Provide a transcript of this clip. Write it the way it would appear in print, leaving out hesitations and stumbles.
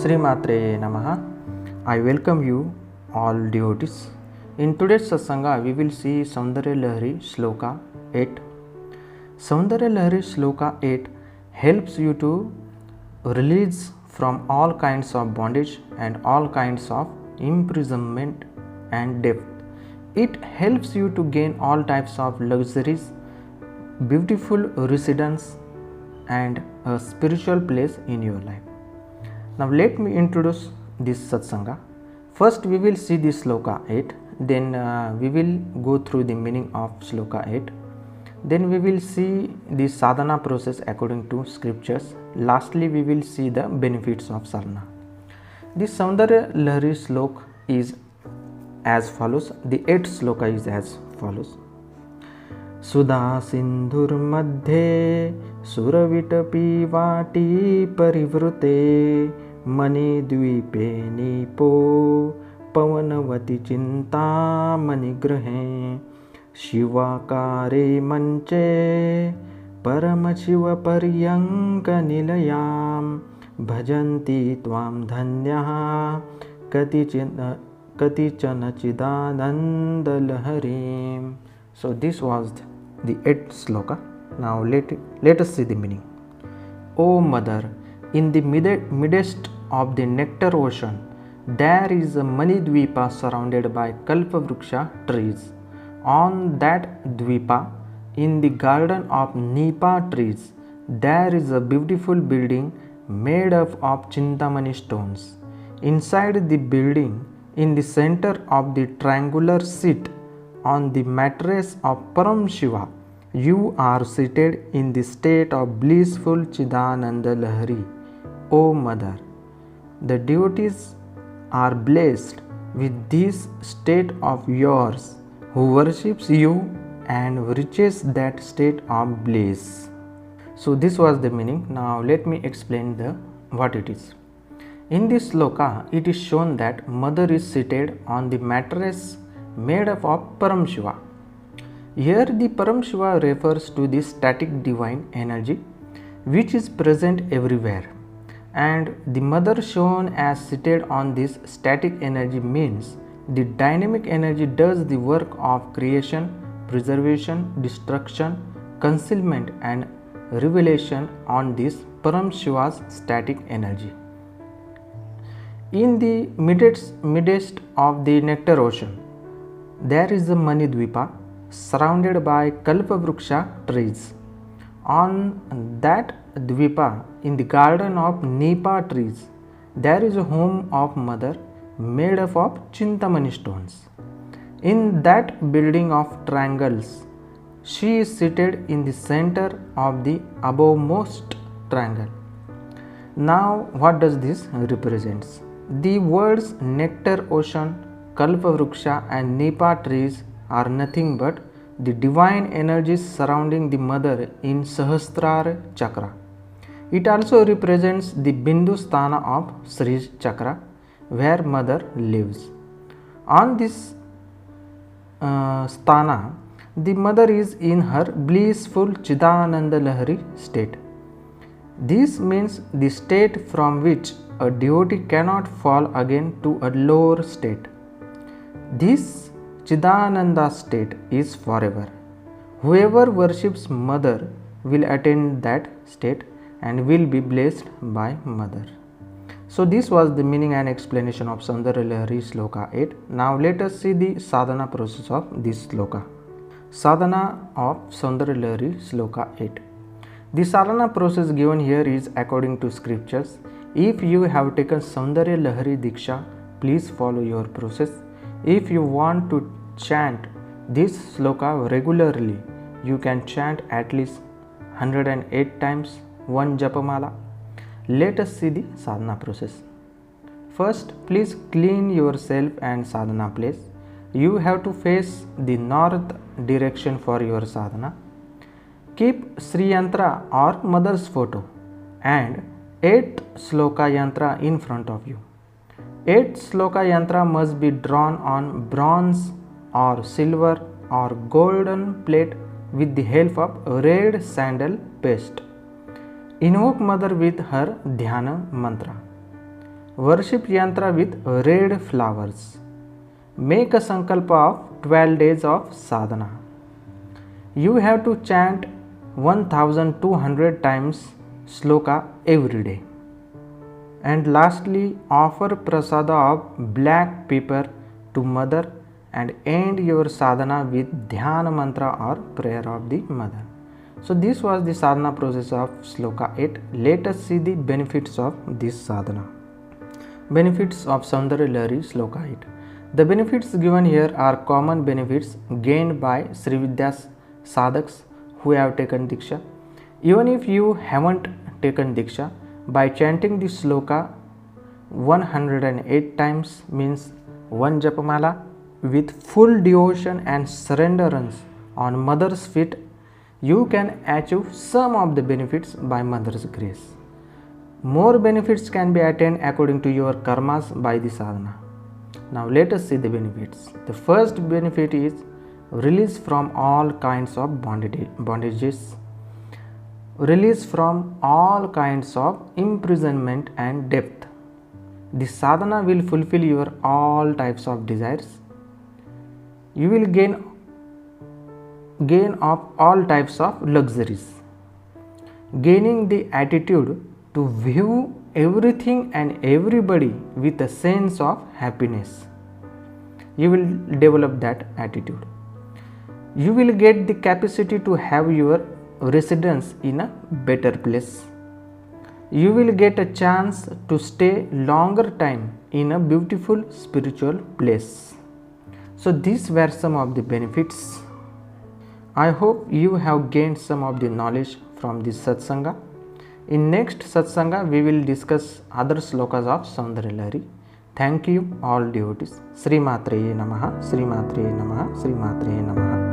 Sri Matre Namaha. I welcome you all devotees. In today's satsanga, we will see Saundarya Lahari Shloka 8. Saundarya Lahari Shloka 8 helps you to release from all kinds of bondage and all kinds of imprisonment and debt. It helps you to gain all types of luxuries, beautiful residence, and a spiritual place in your life. Now let me introduce this satsanga. First we will see the Shloka 8, then we will go through the meaning of Shloka 8. Then we will see the sadhana process according to scriptures. Lastly we will see the benefits of sadhana. The Saundarya Lahari Shloka is as follows. The 8th Shloka is as follows. सुधा सिंधुर्मध्ये सुरविटपी वाटी परिवृते मणिद्वीपे नीपो पवनवती चिंता मणिगृहे शिवाकारे मंचे परमशिवपर्यंक निलयां भजन्ति त्वां धन्यः कतिचन चिदानन्दलहरीं. So this was the 8th Shloka. Now let us see the meaning. O Mother, in the midst of the nectar ocean, there is a Manidvipa surrounded by Kalpavruksha trees. On that Dvipa, in the garden of Nipa trees, there is a beautiful building made up of Chintamani stones. Inside the building, in the center of the triangular seat, on the mattress of Param Shiva, you are seated in the state of blissful Chidananda Lahari. O Mother, the devotees are blessed with this state of yours who worships you and reaches that state of bliss. So this was the meaning. Now let me explain what it is. In this sloka, it is shown that Mother is seated on the mattress made up of Param Shiva. Here the Param Shiva refers to the static divine energy which is present everywhere, and the Mother shown as seated on this static energy means the dynamic energy does the work of creation, preservation, destruction, concealment and revelation on this Param Shiva's static energy. In the midst of the nectar ocean, there is a Manidvipa surrounded by Kalpavruksha trees. On that Dvipa, in the garden of Nipa trees, there is a home of Mother made up of Chintamani stones. In that building of triangles, she is seated in the center of the abovmost triangle. Now what does this represent? The words nectar ocean, Kalpavruksha and Nipa trees are nothing but the divine energies surrounding the Mother in Sahasrara Chakra. It also represents the Bindu Sthana of Sri Chakra where Mother lives. On this Sthana, the Mother is in her blissful Chidananda Lahari state. This means the state from which a devotee cannot fall again to a lower state. This Chidananda state is forever. Whoever worships Mother will attain that state and will be blessed by Mother. So this was the meaning and explanation of Saundarya Lahari Shloka 8. Now let us see the sadhana process of this shloka. Sadhana of Saundarya Lahari Shloka 8. The sadhana process given here is according to scriptures. If you have taken Saundarya Lahari Diksha, please follow your process. If you want to chant this shloka regularly, you can chant at least 108 times one japamala. Let us see the sadhana process. First, please clean yourself and sadhana place. You have to face the north direction for your sadhana. Keep Sri Yantra or Mother's photo and 8th Shloka Yantra in front of you. 8th Shloka Yantra must be drawn on bronze or silver or golden plate with the help of red sandal paste. Invoke Mother with her Dhyana mantra. Worship yantra with red flowers. Make a sankalpa of 12 days of sadhana. You have to chant 1200 times sloka every day. And lastly, offer prasada of black pepper to mother and end your sadhana with dhyana mantra or prayer of the mother. So this was the sadhana process of sloka 8. Let us see the benefits of this sadhana. Benefits of Saundarya Lahari sloka 8. The benefits given here are common benefits gained by Srividya sadhaks who have taken Diksha. Even if you haven't taken Diksha, by chanting the sloka 108 times, means one japamala, with full devotion and surrenderance on mother's feet, you can achieve some of the benefits by mother's grace. More benefits can be attained according to your karmas by the sadhana. Now let us see the benefits. The first benefit is release from all kinds of bondages, release from all kinds of imprisonment and debt. The sadhana will fulfill your all types of desires. You will gain of all types of luxuries, gaining the attitude to view everything and everybody with a sense of happiness. You will develop that attitude. You will get the capacity to have your residence in a better place. You will get a chance to stay longer time in a beautiful spiritual place. So these were some of the benefits. I hope you have gained some of the knowledge from this satsanga. In next satsanga, we will discuss other slokas of Saundarya Lahari. Thank you all devotees. Sri Matre Namaha, Sri Matre Namaha, Sri Matre Namaha.